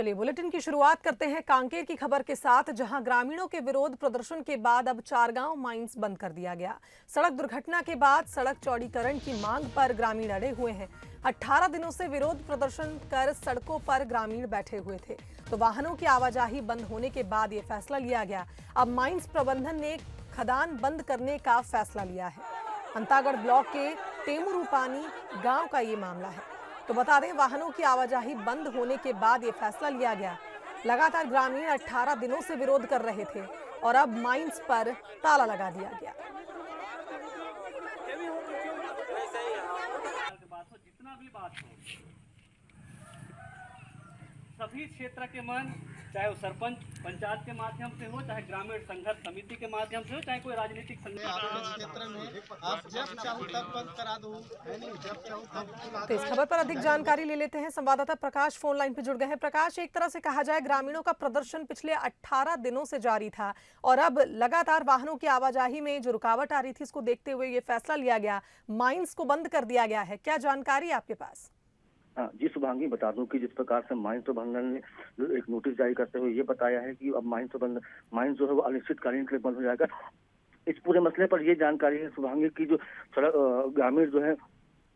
चलिए बुलेटिन की शुरुआत करते हैं कांकेर की खबर के साथ, जहां ग्रामीणों के विरोध प्रदर्शन के बाद अब चारगांव माइंस बंद कर दिया गया। सड़क दुर्घटना के बाद सड़क चौड़ीकरण की मांग पर ग्रामीण अड़े हुए हैं। 18 दिनों से विरोध प्रदर्शन कर सड़कों पर ग्रामीण बैठे हुए थे, तो वाहनों की आवाजाही बंद होने के बाद ये फैसला लिया गया। अब माइंस प्रबंधन ने खदान बंद करने का फैसला लिया है। अंतागढ़ ब्लॉक के टेमुरूपानी गांव का ये मामला है। तो बता दें, वाहनों की आवाजाही बंद होने के बाद ये फैसला लिया गया। लगातार ग्रामीण 18 दिनों से विरोध कर रहे थे और अब माइंस पर ताला लगा दिया गया। जितना भी बात हो, सभी क्षेत्र के मन, चाहे वो सरपंच पंचायत के माध्यम से हो, चाहे ग्रामीण संघर्ष समिति के माध्यम से हो, चाहे कोई राजनीतिक क्षेत्र में आप जब चाहो तब बंद करा दो। तो इस खबर पर अधिक जानकारी ले लेते हैं। संवाददाता प्रकाश फोन लाइन पे जुड़ गए हैं। प्रकाश, एक तरह से कहा जाए ग्रामीणों का प्रदर्शन पिछले 18 दिनों से जारी था और अब लगातार वाहनों की आवाजाही में जो रुकावट आ रही थी, इसको देखते हुए ये फैसला लिया गया, माइंस को बंद कर दिया गया है। क्या जानकारी आपके पास? जी शुभांगी, बता दूं कि जिस प्रकार से माइंस प्रबंधन ने एक नोटिस जारी करते हुए ये बताया है कि अब माइंस जो है वो अनिश्चितकालीन के लिए बंद हो जाएगा। इस पूरे मसले पर ये जानकारी है शुभांगी की जो ग्रामीण जो है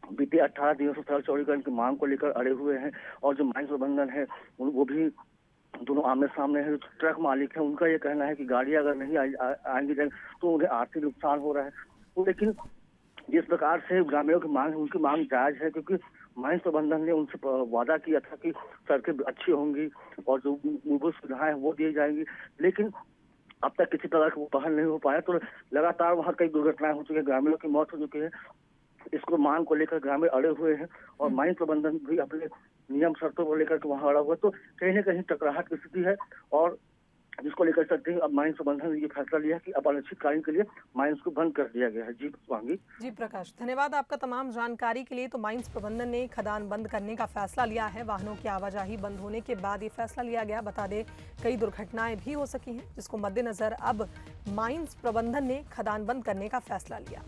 बीते 18 दिनों से सड़क चौड़ीकरण की मांग को लेकर अड़े हुए हैं और जो माइंस प्रबंधन है वो भी दोनों आमने सामने है। ट्रक मालिक है, उनका ये कहना है कि गाड़ी अगर नहीं आएंगी तो उन्हें आर्थिक नुकसान हो रहा है। लेकिन जिस प्रकार से ग्रामीणों की मांग है, उनकी मांग जायज है, क्योंकि माइंस प्रबंधन ने उनसे वादा किया था कि सड़कें अच्छी होंगी और जो मूलभूत सुविधाएं वो दी जाएंगी, लेकिन अब तक किसी तरह का वो पहल नहीं हो पाया। तो लगातार वहाँ कई दुर्घटनाएं हो चुकी है, ग्रामीणों की मौत हो चुकी है। इसको मांग को लेकर ग्रामीण अड़े हुए हैं और माइंस प्रबंधन भी अपने नियम शर्तों को लेकर के वहाँ अड़ा हुआ, तो कहीं न कहीं टकराहट की स्थिति है और जिसको लेकर सकते हैं अब माइंस प्रबंधन ने ये फैसला लिया कि अब अनिश्चितकालीन के लिए माइंस को बंद कर दिया गया है। जी स्वांगी। जी प्रकाश, धन्यवाद आपका तमाम जानकारी के लिए। तो माइंस प्रबंधन ने खदान बंद करने का फैसला लिया है। वाहनों की आवाजाही बंद होने के बाद ये फैसला लिया गया। बता दें, कई दुर्घटनाएं भी हो सकी हैं, जिसको मद्देनजर अब माइंस प्रबंधन ने खदान बंद करने का फैसला लिया।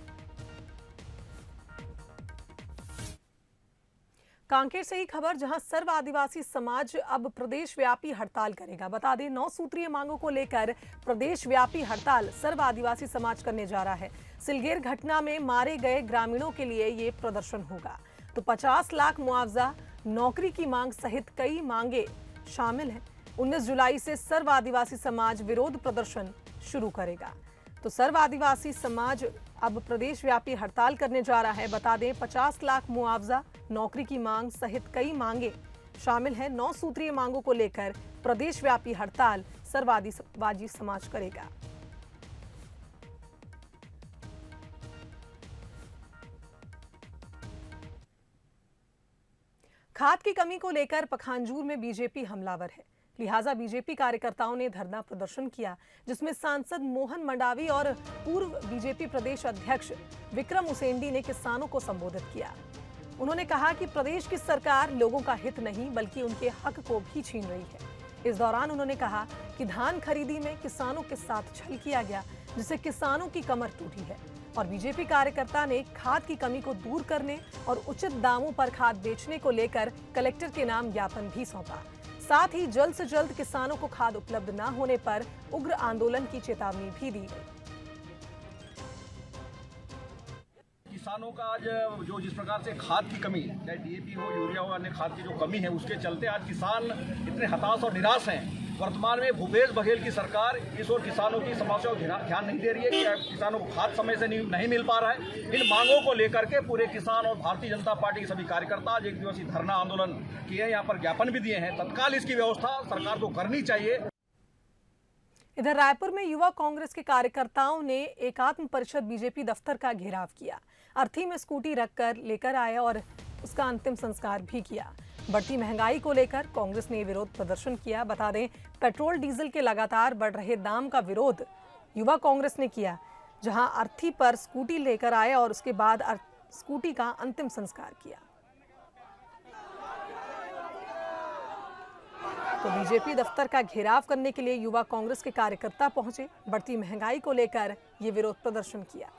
कांकेर से ही खबर, जहां सर्व आदिवासी समाज अब प्रदेश व्यापी हड़ताल करेगा। बता दें, 9 सूत्रीय मांगों को लेकर प्रदेश व्यापी हड़ताल सर्व आदिवासी समाज करने जा रहा है। सिलगेर घटना में मारे गए ग्रामीणों के लिए ये प्रदर्शन होगा। तो 50 लाख मुआवजा, नौकरी की मांग सहित कई मांगे शामिल हैं। 19 जुलाई से सर्व आदिवासी समाज विरोध प्रदर्शन शुरू करेगा। तो सर्व आदिवासी समाज अब प्रदेश व्यापी हड़ताल करने जा रहा है। बता दें, 50 लाख मुआवजा, नौकरी की मांग सहित कई मांगे शामिल हैं। 9 सूत्रीय मांगों को लेकर प्रदेश व्यापी हड़ताल सर्व आदिवासी समाज करेगा। खाद की कमी को लेकर पखांजूर में बीजेपी हमलावर है, लिहाजा बीजेपी कार्यकर्ताओं ने धरना प्रदर्शन किया, जिसमें सांसद मोहन मंडावी और पूर्व बीजेपी प्रदेश अध्यक्ष विक्रम उसेंडी ने किसानों को संबोधित किया। उन्होंने कहा कि प्रदेश की सरकार लोगों का हित नहीं बल्कि उनके हक को भी छीन रही है। इस दौरान उन्होंने कहा कि धान खरीदी में किसानों के साथ छल किया गया, जिससे किसानों की कमर टूटी है और बीजेपी कार्यकर्ता ने खाद की कमी को दूर करने और उचित दामों पर खाद बेचने को लेकर कलेक्टर के नाम ज्ञापन भी सौंपा। साथ ही जल्द से जल्द किसानों को खाद उपलब्ध न होने पर उग्र आंदोलन की चेतावनी भी दी गई। किसानों का आज जो जिस प्रकार से खाद की कमी, चाहे डीएपी हो, यूरिया हो, अन्य खाद की जो कमी है, उसके चलते आज किसान इतने हताश और निराश हैं। वर्तमान में भूपेश बघेल की सरकार इस ओर किसानों की समस्याओं को ध्यान नहीं दे रही है कि किसानों को खाद समय से नहीं मिल पा रहा है। इन मांगों को लेकर के पूरे किसान और भारतीय जनता पार्टी के सभी कार्यकर्ता आज एक दिवसीय धरना आंदोलन किए, यहाँ पर ज्ञापन भी दिए हैं। तत्काल इसकी व्यवस्था सरकार को करनी चाहिए। इधर रायपुर में युवा कांग्रेस के कार्यकर्ताओं ने एकात्म परिषद बीजेपी दफ्तर का घेराव किया। अर्थी में स्कूटी रखकर लेकर आए और उसका अंतिम संस्कार भी किया। बढ़ती महंगाई को लेकर कांग्रेस ने विरोध प्रदर्शन किया। बता दें, पेट्रोल डीजल के लगातार बढ़ रहे दाम का विरोध युवा कांग्रेस ने किया, जहां अर्थी पर स्कूटी लेकर आए और उसके बाद स्कूटी का अंतिम संस्कार किया। तो बीजेपी दफ्तर का घेराव करने के लिए युवा कांग्रेस के कार्यकर्ता पहुंचे। बढ़ती महंगाई को लेकर ये विरोध प्रदर्शन किया।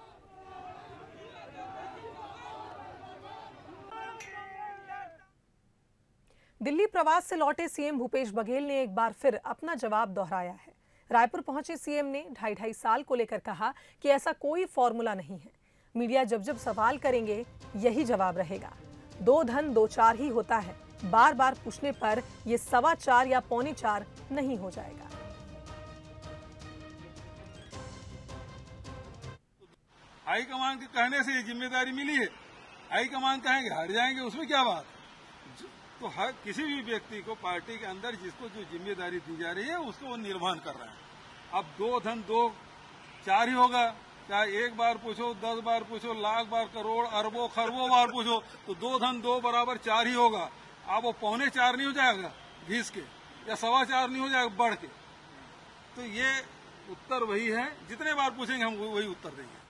दिल्ली प्रवास से लौटे सीएम भूपेश बघेल ने एक बार फिर अपना जवाब दोहराया है। रायपुर पहुंचे सीएम ने 2.5 साल को लेकर कहा कि ऐसा कोई फॉर्मूला नहीं है। मीडिया जब जब सवाल करेंगे यही जवाब रहेगा। 2 धन 2 4 ही होता है। बार बार पूछने पर ये 4.25 या 4.25 नहीं हो जाएगा। हाईकमान के कहने से ये जिम्मेदारी मिली है। हाईकमान कहेंगे हट जाएंगे, उसमें क्या बात। तो हर किसी भी व्यक्ति को पार्टी के अंदर जिसको जो जिम्मेदारी दी जा रही है उसको वो निर्वहन कर रहे हैं। अब 2 धन 2 4 ही होगा। चाहे 1 बार पूछो, 10 बार पूछो, लाख बार, करोड़, अरबों खरबों बार पूछो, तो 2 धन 2 बराबर 4 ही होगा। अब वो 4.25 नहीं हो जाएगा घिस के, या 4.25 नहीं हो जाएगा बढ़ के। तो ये उत्तर वही है, जितने बार पूछेंगे हम वही उत्तर देंगे।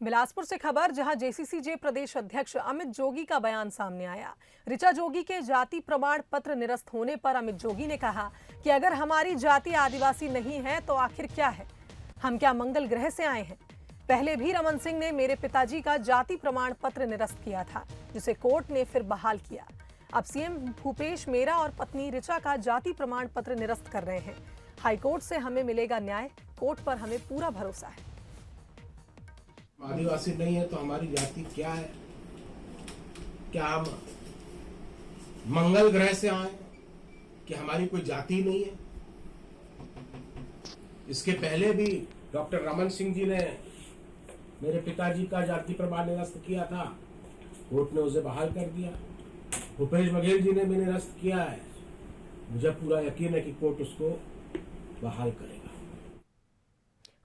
बिलासपुर से खबर, जहां जेसीसीजे प्रदेश अध्यक्ष अमित जोगी का बयान सामने आया। ऋचा जोगी के जाति प्रमाण पत्र निरस्त होने पर अमित जोगी ने कहा कि अगर हमारी जाति आदिवासी नहीं है तो आखिर क्या है? हम क्या मंगल ग्रह से आए हैं? पहले भी रमन सिंह ने मेरे पिताजी का जाति प्रमाण पत्र निरस्त किया था, जिसे कोर्ट ने फिर बहाल किया। अब सीएम भूपेश मेरा और पत्नी ऋचा का जाति प्रमाण पत्र निरस्त कर रहे हैं। हाईकोर्ट से हमें मिलेगा न्याय, कोर्ट पर हमें पूरा भरोसा है। आदिवासी नहीं है तो हमारी जाति क्या है? क्या हम मंगल ग्रह से आए कि हमारी कोई जाति नहीं है? इसके पहले भी डॉक्टर रमन सिंह जी ने मेरे पिताजी का जाति प्रमाण निरस्त किया था, कोर्ट ने उसे बहाल कर दिया। भूपेश बघेल जी ने भी निरस्त किया है, मुझे पूरा यकीन है कि कोर्ट उसको बहाल करेगा।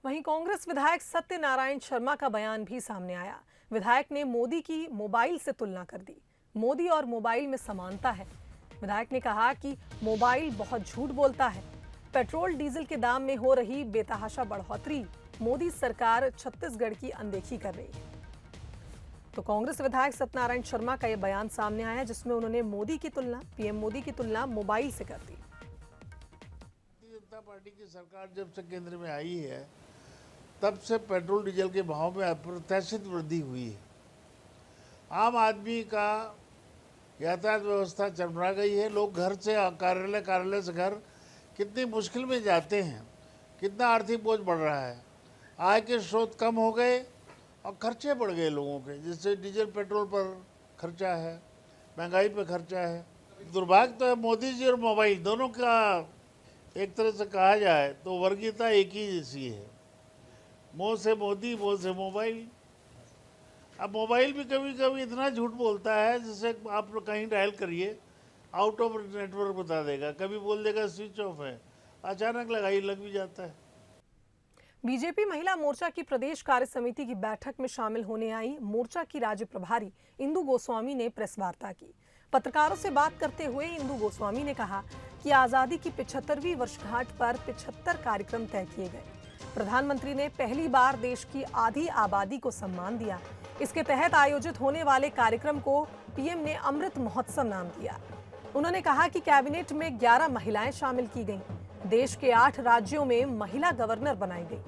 वहीं कांग्रेस विधायक सत्यनारायण शर्मा का बयान भी सामने आया। विधायक ने मोदी की मोबाइल से तुलना कर दी। मोदी और मोबाइल में समानता है। विधायक ने कहा कि मोबाइल बहुत झूठ बोलता है। पेट्रोल डीजल के दाम में हो रही बेतहाशा बढ़ोतरी मोदी सरकार छत्तीसगढ़ की अनदेखी कर रही है। तो कांग्रेस विधायक सत्यनारायण शर्मा का यह बयान सामने आया, जिसमें उन्होंने मोदी की तुलना, पीएम मोदी की तुलना मोबाइल से कर दी। भारतीय जनता पार्टी की सरकार जब से केंद्र में आई है तब से पेट्रोल डीजल के भाव में अप्रत्याशित वृद्धि हुई है। आम आदमी का यातायात व्यवस्था चरमरा गई है। लोग घर से कार्यालय, कार्यालय से घर कितनी मुश्किल में जाते हैं, कितना आर्थिक बोझ बढ़ रहा है। आय के स्रोत कम हो गए और खर्चे बढ़ गए लोगों के, जिससे डीजल पेट्रोल पर खर्चा है, महंगाई पर खर्चा है। दुर्भाग्य तो है मोदी जी और मोबाइल दोनों का एक तरह से कहा जाए तो वर्गीयता एक ही जैसी है। मुँह से मोदी, मुँह से मोबाइल। अब मोबाइल भी कभी कभी इतना झूठ बोलता है जिससे आप कहीं डायल करिए आउट ऑफ नेटवर्क बता देगा, कभी बोल देगा स्विच ऑफ है, अचानक लग भी जाता है। बीजेपी महिला मोर्चा की प्रदेश कार्य समिति की बैठक में शामिल होने आई मोर्चा की राज्य प्रभारी इंदु गोस्वामी ने प्रेस वार्ता की। पत्रकारों से बात करते हुए इंदु गोस्वामी ने कहा कि आजादी की 75वीं वर्षगांठ पर 75 कार्यक्रम तय किए गए। प्रधानमंत्री ने पहली बार देश की आधी आबादी को सम्मान दिया। इसके तहत आयोजित होने वाले कार्यक्रम को पीएम ने अमृत महोत्सव नाम दिया। उन्होंने कहा कि कैबिनेट में 11 महिलाएं शामिल की गईं। देश के 8 राज्यों में महिला गवर्नर बनाई गई।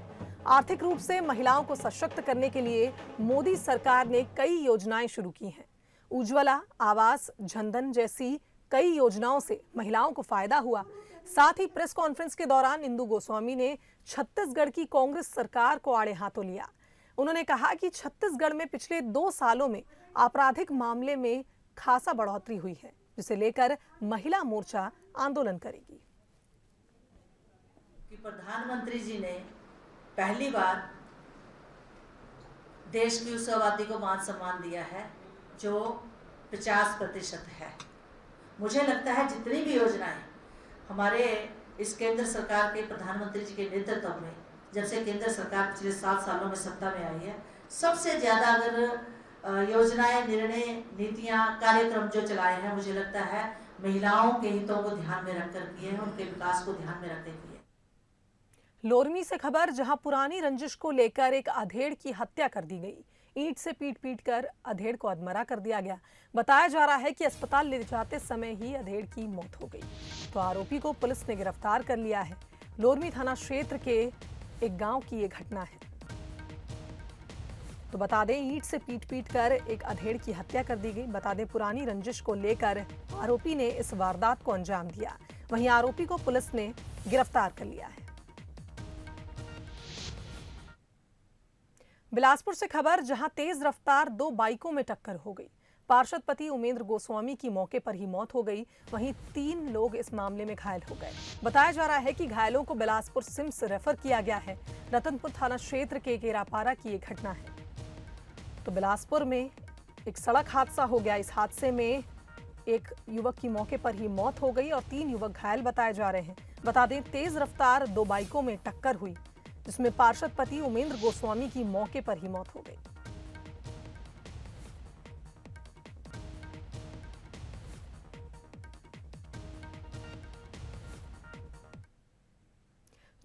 आर्थिक रूप से महिलाओं को सशक्त करने के लिए मोदी सरकार ने कई योजनाएं शुरू की हैं। उज्ज्वला, आवास, जनधन जैसी कई योजनाओं से महिलाओं को फायदा हुआ। साथ ही प्रेस कॉन्फ्रेंस के दौरान इंदु गोस्वामी ने छत्तीसगढ़ की कांग्रेस सरकार को आड़े हाथों लिया। उन्होंने कहा कि छत्तीसगढ़ में पिछले 2 सालों में आपराधिक मामले में खासा बढ़ोतरी हुई है, जिसे लेकर महिला मोर्चा आंदोलन करेगी। कि प्रधानमंत्री जी ने पहली बार देश की उस आबादी को मान सम्मान दिया है जो 50% है। मुझे लगता है जितनी भी योजनाएं हमारे इस केंद्र सरकार के प्रधानमंत्री जी के नेतृत्व में, जब से केंद्र सरकार पिछले 7 सालों में सत्ता में आई है, सबसे ज्यादा अगर योजनाएं, निर्णय, नीतियां, कार्यक्रम जो चलाए हैं, मुझे लगता है महिलाओं के हितों को ध्यान में रखकर किए हैं, उनके विकास को ध्यान में रखकर किए। लोरमी से खबर, जहां पुरानी रंजिश को लेकर एक अधेड़ की हत्या कर दी गई। ईंट से पीट कर अधेड़ को अधमरा कर दिया गया। बताया जा रहा है कि अस्पताल ले जाते समय ही अधेड़ की मौत हो गई। तो आरोपी को पुलिस ने गिरफ्तार कर लिया है। लोरमी थाना क्षेत्र के एक गांव की ये घटना है। तो बता दें ईंट से पीट कर एक अधेड़ की हत्या कर दी गई। बता दें पुरानी रंजिश को लेकर आरोपी ने इस वारदात को अंजाम दिया। वहीं आरोपी को पुलिस ने गिरफ्तार कर लिया है। बिलासपुर से खबर, जहां तेज रफ्तार 2 बाइकों में टक्कर हो गई। पार्षद पति उमेंद्र गोस्वामी की मौके पर ही मौत हो गई। वहीं 3 लोग इस मामले में घायल हो गए। बताया जा रहा है कि घायलों को बिलासपुर सिम्स रेफर किया गया है। रतनपुर थाना क्षेत्र के केरापारा की ये घटना है। तो बिलासपुर में एक सड़क हादसा हो गया। इस हादसे में एक युवक की मौके पर ही मौत हो गई और 3 युवक घायल बताए जा रहे हैं। बता दें तेज रफ्तार 2 बाइकों में टक्कर हुई, जिसमें पार्षद पति उमेंद्र गोस्वामी की मौके पर ही मौत हो गई।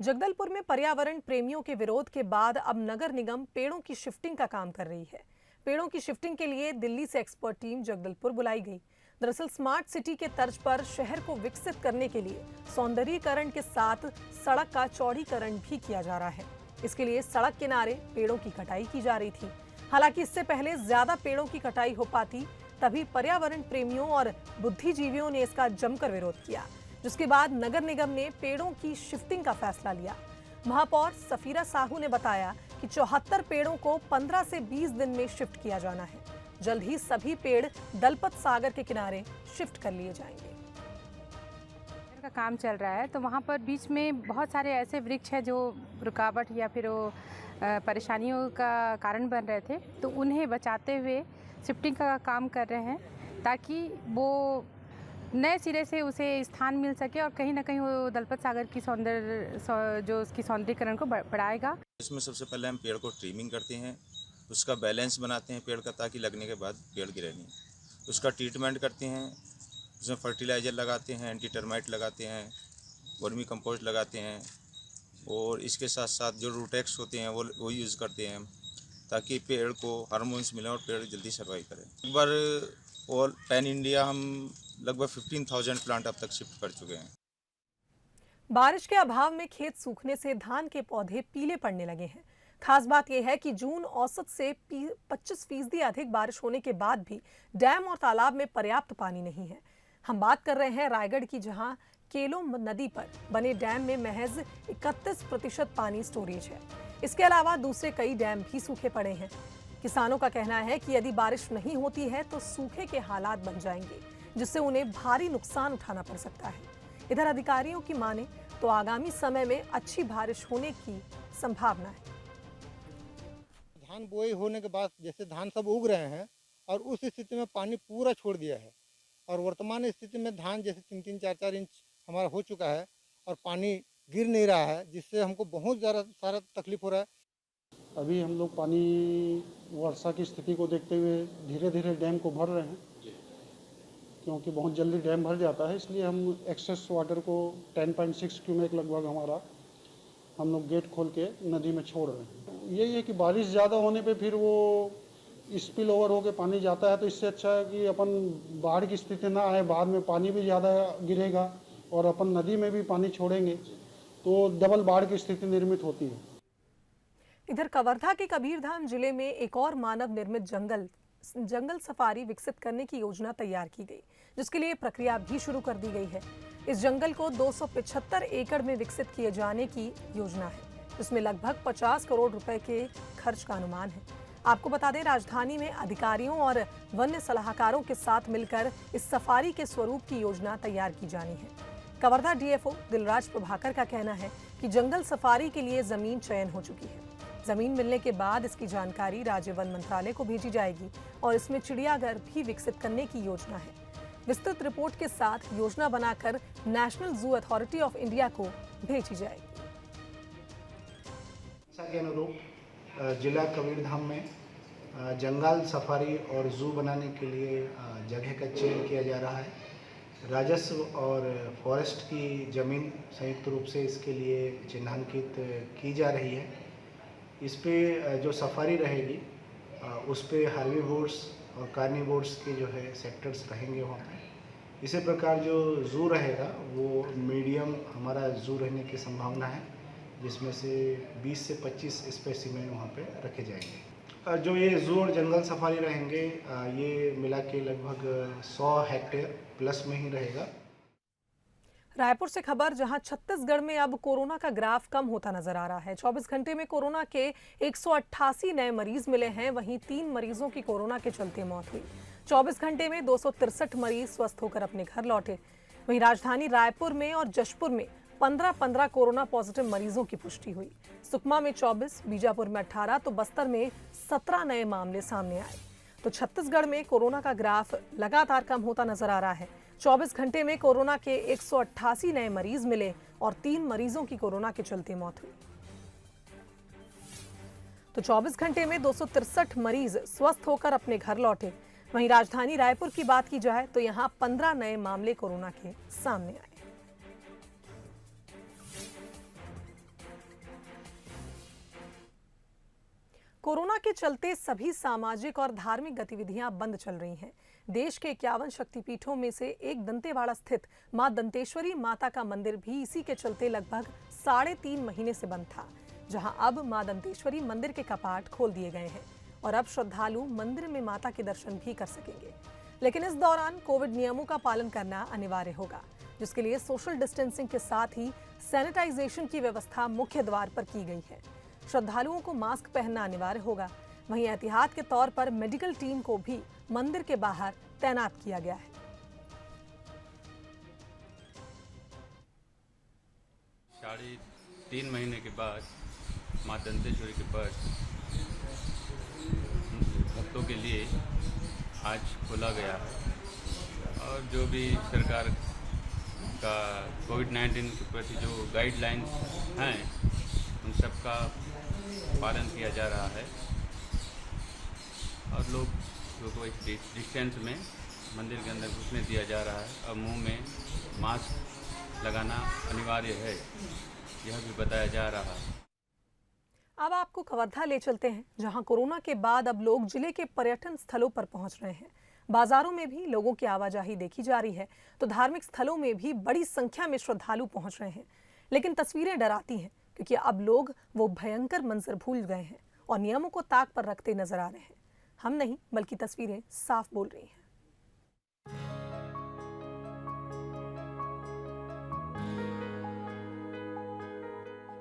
जगदलपुर में पर्यावरण प्रेमियों के विरोध के बाद अब नगर निगम पेड़ों की शिफ्टिंग का काम कर रही है। पेड़ों की शिफ्टिंग के लिए दिल्ली से एक्सपर्ट टीम जगदलपुर बुलाई गई। दरअसल स्मार्ट सिटी के तर्ज पर शहर को विकसित करने के लिए सौंदर्यीकरण के साथ सड़क का चौड़ीकरण भी किया जा रहा है। इसके लिए सड़क किनारे पेड़ों की कटाई की जा रही थी। हालांकि इससे पहले ज्यादा पेड़ों की कटाई हो पाती, तभी पर्यावरण प्रेमियों और बुद्धिजीवियों ने इसका जमकर विरोध किया, जिसके बाद नगर निगम ने पेड़ों की शिफ्टिंग का फैसला लिया। महापौर सफीरा साहू ने बताया कि 74 पेड़ों को 15 से 20 दिन में शिफ्ट किया जाना है। जल्द ही सभी पेड़ दलपत सागर के किनारे शिफ्ट कर लिए जाएंगे। का काम चल रहा है तो वहाँ पर बीच में बहुत सारे ऐसे वृक्ष हैं जो रुकावट या फिर वो परेशानियों का कारण बन रहे थे, तो उन्हें बचाते हुए शिफ्टिंग का काम कर रहे हैं ताकि वो नए सिरे से उसे स्थान मिल सके और कहीं ना कहीं वो दलपत सागर की जो उसकी सौंदर्यीकरण को बढ़ाएगा। इसमें सबसे पहले हम पेड़ को ट्रिमिंग करते हैं, उसका बैलेंस बनाते हैं पेड़ का, ताकि लगने के बाद पेड़ गिरे नहीं। उसका ट्रीटमेंट करते हैं, उसमें फर्टिलाइज़र लगाते हैं, एंटी टर्माइट लगाते हैं, वर्मी कंपोस्ट लगाते हैं और इसके साथ साथ जो रूटेक्स होते हैं वो यूज़ करते हैं ताकि पेड़ को हार्मोन्स मिलें और पेड़ जल्दी सर्वाइव करें। एक बार और पैन इंडिया हम लगभग 15,000 प्लांट अब तक शिफ्ट कर चुके हैं। बारिश के अभाव में खेत सूखने से धान के पौधे पीले पड़ने लगे हैं। खास बात यह है कि जून औसत से 25% अधिक बारिश होने के बाद भी डैम और तालाब में पर्याप्त पानी नहीं है। हम बात कर रहे हैं रायगढ़ की, जहां केलोम नदी पर बने डैम में महज 31% पानी स्टोरेज है। इसके अलावा दूसरे कई डैम भी सूखे पड़े हैं। किसानों का कहना है कि यदि बारिश नहीं होती है तो सूखे के हालात बन जाएंगे, जिससे उन्हें भारी नुकसान उठाना पड़ सकता है। इधर अधिकारियों की माने तो आगामी समय में अच्छी बारिश होने की संभावना है। धान बोई होने के बाद जैसे धान सब उग रहे हैं और उस स्थिति में पानी पूरा छोड़ दिया है और वर्तमान स्थिति में धान जैसे 3-3, 4-4 इंच हमारा हो चुका है और पानी गिर नहीं रहा है, जिससे हमको बहुत ज़्यादा सारा तकलीफ हो रहा है। अभी हम लोग पानी वर्षा की स्थिति को देखते हुए धीरे धीरे डैम को भर रहे हैं, क्योंकि बहुत जल्दी डैम भर जाता है, इसलिए हम एक्सेस वाटर को 10.6 क्यूमेक लगभग हमारा हम लोग गेट खोल के नदी में छोड़ रहे हैं। यही है कि बारिश ज़्यादा होने पे फिर वो स्पिल ओवर होकर पानी जाता है, तो इससे अच्छा है कि अपन बाढ़ की स्थिति ना आए, बाद में पानी भी ज़्यादा गिरेगा और अपन नदी में भी पानी छोड़ेंगे तो डबल बाढ़ की स्थिति निर्मित होती है। इधर कवर्धा के कबीरधाम जिले में एक और मानव निर्मित जंगल सफारी विकसित करने की योजना तैयार की गई, जिसके लिए प्रक्रिया भी शुरू कर दी गई है। इस जंगल को 275 एकड़ में विकसित किए जाने की योजना है, जिसमें लगभग 50 करोड़ रुपए के खर्च का अनुमान है। आपको बता दें, राजधानी में अधिकारियों और वन्य सलाहकारों के साथ मिलकर इस सफारी के स्वरूप की योजना तैयार की जानी है। कवर्धा डीएफओ दिलराज प्रभाकर का कहना है कि जंगल सफारी के लिए जमीन चयन हो चुकी है। जमीन मिलने के बाद इसकी जानकारी राज्य वन मंत्रालय को भेजी जाएगी और इसमें चिड़ियाघर भी विकसित करने की योजना है। विस्तृत रिपोर्ट के साथ योजना बनाकर national zoo authority of India को भेजी जाएगी। के अनुरूप जिला कबीरधाम में जंगल सफारी और जू बनाने के लिए जगह का चयन किया जा रहा है। राजस्व और फॉरेस्ट की ज़मीन संयुक्त रूप से इसके लिए चिन्हांकित की जा रही है। इस पे जो सफारी रहेगी उस पे हार्बीवोर्स और कार्निवोर्स के जो है सेक्टर्स रहेंगे वहाँ पे। इसी प्रकार जो जू रहेगा वो मीडियम हमारा जू रहने की संभावना है, जिसमें से 20 से 25 स्पेसिमेन वहाँ पे रखे जाएंगे। जो ये जू और जंगल सफारी रहेंगे ये मिला के लगभग 100 हेक्टेयर प्लस में ही रहेगा। रायपुर से खबर, जहां छत्तीसगढ़ में अब कोरोना का ग्राफ कम होता नजर आ रहा है। 24 घंटे में कोरोना के 188 नए मरीज मिले हैं, वहीं 3 मरीजों की कोरोना के चलते मौत हुई। 24 घंटे में 263 मरीज स्वस्थ होकर अपने घर लौटे। वहीं राजधानी रायपुर में और जशपुर में 15-15 कोरोना पॉजिटिव मरीजों की पुष्टि हुई। सुकमा में 24, बीजापुर में 18 तो बस्तर में 17 नए मामले सामने आए। तो छत्तीसगढ़ में कोरोना का ग्राफ लगातार कम होता नजर आ रहा है। 24 घंटे में कोरोना के 188 नए मरीज मिले और 3 मरीजों की कोरोना के चलते मौत हुई। तो 24 घंटे में 263 मरीज स्वस्थ होकर अपने घर लौटे। वहीं राजधानी रायपुर की बात की जाए तो यहां 15 नए मामले कोरोना के सामने आए। कोरोना के चलते सभी सामाजिक और धार्मिक गतिविधियां बंद चल रही हैं। देश के 51 शक्तिपीठों में से एक दंतेवाड़ा स्थित मां दंतेश्वरी माता का मंदिर भी इसी के चलते लगभग 3.5 महीने से बंद था, जहां अब मां दंतेश्वरी मंदिर के कपाट खोल दिए गए हैं और अब श्रद्धालु मंदिर में माता के दर्शन भी कर सकेंगे। लेकिन इस दौरान कोविड नियमों का पालन करना अनिवार्य होगा, जिसके लिए सोशल डिस्टेंसिंग के साथ ही सैनिटाइजेशन की व्यवस्था मुख्य द्वार पर की गई है। श्रद्धालुओं को मास्क पहनना अनिवार्य होगा। वहीं एहतियात के तौर पर मेडिकल टीम को भी मंदिर के बाहर तैनात किया गया है। साढ़े 3 महीने के बाद मां दंतेश्वरी के पास भक्तों के लिए आज खोला गया है और जो भी सरकार का कोविड-19 के प्रति जो गाइडलाइंस हैं उन सब का पालन किया जा रहा है और लोगों को एक डिस्टेंस में मंदिर के अंदर घुसने दिया जा रहा है और मुंह में मास्क लगाना अनिवार्य है, यह भी बताया जा रहा है। अब आपको कवर्धा ले चलते हैं, जहां कोरोना के बाद अब लोग जिले के पर्यटन स्थलों पर पहुंच रहे हैं। बाजारों में भी लोगों की आवाजाही देखी जा रही है, तो धार्मिक स्थलों में भी बड़ी संख्या में श्रद्धालु पहुंच रहे हैं। लेकिन तस्वीरें डराती हैं, क्योंकि अब लोग वो भयंकर मंजर भूल गए हैं और नियमों को ताक पर रखते नजर आ रहे हैं। हम नहीं, बल्कि तस्वीरें साफ बोल रही हैं।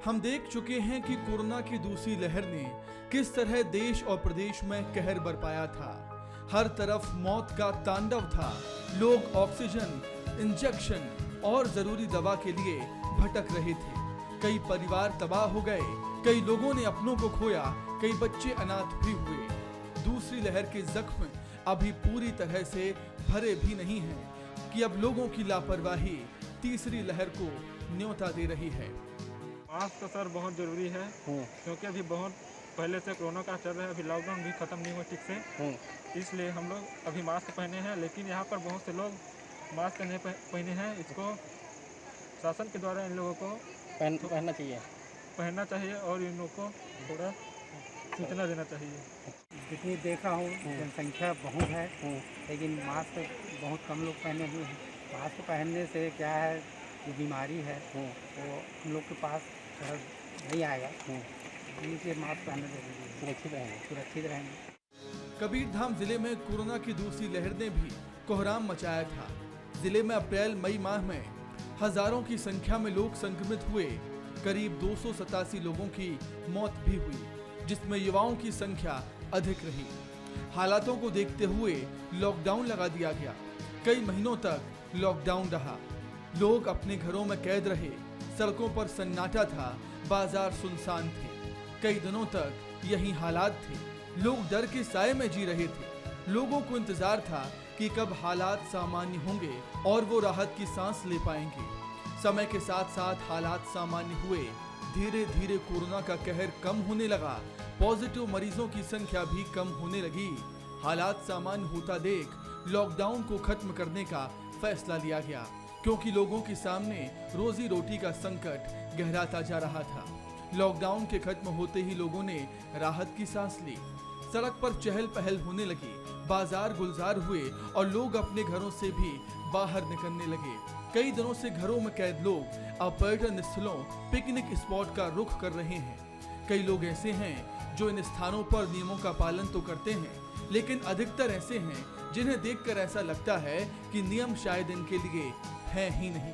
हम देख चुके हैं कि कोरोना की दूसरी लहर ने किस तरह देश और प्रदेश में कहर बरपाया था। हर तरफ मौत का तांडव था। लोग ऑक्सीजन, इंजेक्शन और जरूरी दवा के लिए भटक रहे थे। कई परिवार तबाह हो गए, कई लोगों ने अपनों को खोया, कई बच्चे अनाथ भी हुए। दूसरी लहर के जख्म अभी पूरी तरह से भरे भी नहीं हैं कि अब लोगों की लापरवाही तीसरी लहर को न्योता दे रही है। मास्क तो सर बहुत ज़रूरी है, क्योंकि अभी बहुत पहले से कोरोना का चल रहा है, अभी लॉकडाउन भी ख़त्म नहीं हुआ ठीक से, इसलिए हम लोग अभी मास्क पहने हैं। लेकिन यहाँ पर बहुत से लोग मास्क नहीं पहने हैं। इसको शासन के द्वारा इन लोगों को पहनना चाहिए और इन लोगों को थोड़ा सूचना देना चाहिए। जितनी देख रहा हूँ जनसंख्या बहुत है, लेकिन मास्क बहुत कम लोग पहने हुए हैं। मास्क पहनने से क्या है, जो बीमारी है वो हम लोग के पास नहीं आएगा, इसलिए मास्क पहनना जरूरी है। सुरक्षित रहेंगे। कबीरधाम जिले में कोरोना की दूसरी लहर ने भी कोहराम मचाया था। जिले में अप्रैल-मई माह में हजारों की संख्या में लोग संक्रमित हुए। करीब 287 लोगों की मौत भी हुई, जिसमें युवाओं की संख्या अधिक रही। हालातों को देखते हुए लॉकडाउन लगा दिया गया। कई महीनों तक लॉकडाउन रहा। लोग अपने घरों में कैद रहे। सड़कों पर सन्नाटा था, बाजार सुनसान थे। कई दिनों तक यही हालात थे। लोग डर के साए में जी रहे थे। लोगों को इंतजार था कि कब हालात सामान्य होंगे और वो राहत की सांस ले पाएंगे। समय के साथ साथ हालात सामान्य हुए। धीरे धीरे कोरोना का कहर कम होने लगा। पॉजिटिव मरीजों की संख्या भी कम होने लगी। हालात सामान्य होता देख लॉकडाउन को खत्म करने का फैसला लिया गया, क्योंकि लोगों के सामने रोजी रोटी का संकट गहराता जा रहा था। लॉकडाउन के खत्म होते ही लोगों ने राहत की सांस ली। सड़क पर चहल पहल होने लगी, बाजार गुलजार हुए और लोग अपने घरों से भी बाहर निकलने लगे। कई दिनों से घरों में कैद लोग अब पर्यटन स्थलों, पिकनिक स्पॉट का रुख कर रहे हैं। कई लोग ऐसे हैं जो इन स्थानों पर नियमों का पालन तो करते हैं, लेकिन अधिकतर ऐसे हैं जिन्हें देखकर ऐसा लगता है कि नियम शायद इनके लिए है ही नहीं।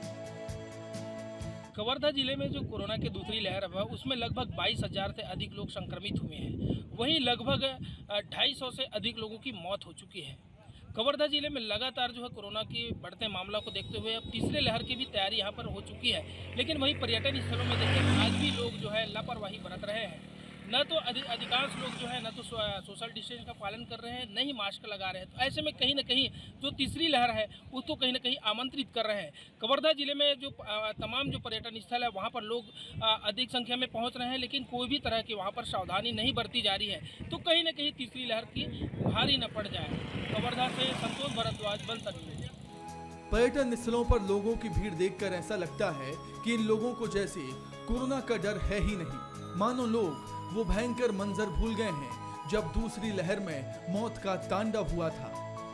कवर्धा जिले में जो कोरोना की दूसरी लहर है उसमें लगभग 22,000 से अधिक लोग संक्रमित हुए हैं। वहीं लगभग 250 से अधिक लोगों की मौत हो चुकी है। कवर्धा जिले में लगातार जो है कोरोना की बढ़ते मामला को देखते हुए अब तीसरे लहर की भी तैयारी यहाँ पर हो चुकी है। लेकिन वहीं पर्यटन स्थलों में देखिए आज भी लोग जो है लापरवाही बरत रहे हैं। न तो अधिकांश लोग जो है न तो सोशल डिस्टेंस का पालन कर रहे हैं, न ही मास्क लगा रहे हैं। तो ऐसे में कहीं न कहीं जो तीसरी लहर है उसको कहीं न कहीं आमंत्रित कर रहे हैं। कवर्धा जिले में जो तमाम जो पर्यटन स्थल है वहाँ पर लोग अधिक संख्या में पहुँच रहे हैं, लेकिन कोई भी तरह की वहाँ पर सावधानी नहीं बरती जा रही है। तो कहीं न कहीं तीसरी लहर की भारी न पड़ जाए। कवर्धा से संतोष भारद्वाज, बंसल न्यूज। पर्यटन स्थलों पर लोगों की भीड़ देखकर ऐसा लगता है कि इन लोगों को जैसे कोरोना का डर है ही नहीं। मानो लोग वो भयंकर मंजर भूल गए हैं जब दूसरी लहर में मौत का तांडव हुआ था।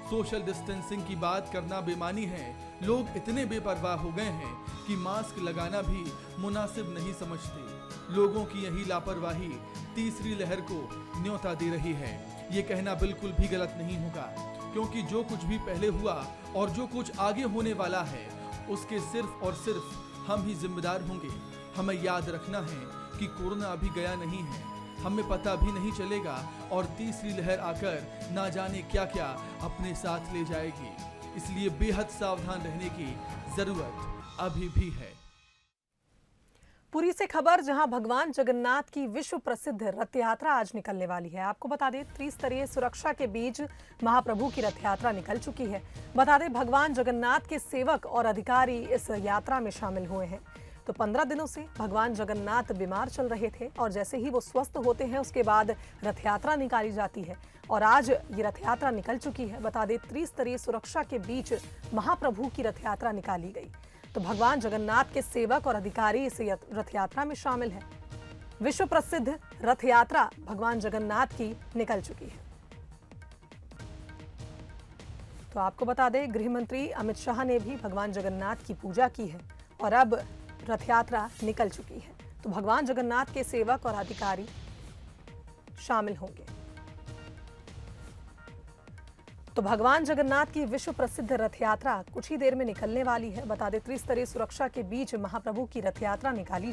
सोशल डिस्टेंसिंग की बात करना बेमानी है। लोग इतने बेपरवाह हो गए हैं कि मास्क लगाना भी मुनासिब नहीं समझते। लोगों की यही लापरवाही तीसरी लहर को न्योता दे रही है। ये कहना बिल्कुल भी गलत नहीं होगा, क्योंकि जो कुछ भी पहले हुआ और जो कुछ आगे होने वाला है उसके सिर्फ और सिर्फ हम ही जिम्मेदार होंगे। हमें याद रखना है कि कोरोना अभी गया नहीं है, हमें पता भी नहीं चलेगा और तीसरी लहर आकर ना जाने क्या क्या अपने साथ ले जाएगी। इसलिए बेहद सावधान रहने की जरूरत अभी भी है। पुरी से खबर, जहां भगवान जगन्नाथ की विश्व प्रसिद्ध रथ यात्रा आज निकलने वाली है। आपको बता दें त्रिस्तरीय सुरक्षा के बीच महाप्रभु की रथ यात्रा निकल चुकी है। बता दें भगवान जगन्नाथ के सेवक और अधिकारी इस यात्रा में शामिल हुए हैं। तो 15 दिनों से भगवान जगन्नाथ बीमार चल रहे थे और जैसे ही वो स्वस्थ होते हैं उसके बाद रथ यात्रा निकाली जाती है और आज ये रथ यात्रा निकल चुकी है। बता दें त्रिस्तरीय सुरक्षा के बीच महाप्रभु की रथ यात्रा निकाली गई। तो भगवान जगन्नाथ के सेवक और अधिकारी इस रथ यात्रा में शामिल हैं। विश्व प्रसिद्ध रथ यात्रा भगवान जगन्नाथ की निकल चुकी है। तो आपको बता दें गृह मंत्री अमित शाह ने भी भगवान जगन्नाथ की पूजा की है और अब रथ यात्रा निकल चुकी है। तो भगवान जगन्नाथ के सेवक और अधिकारी शामिल होंगे। तो भगवान जगन्नाथ की विश्व प्रसिद्ध रथ यात्रा कुछ ही देर में निकलने वाली है। बता दें त्रिस्तरीय सुरक्षा के बीच महाप्रभु की रथ यात्रा निकाली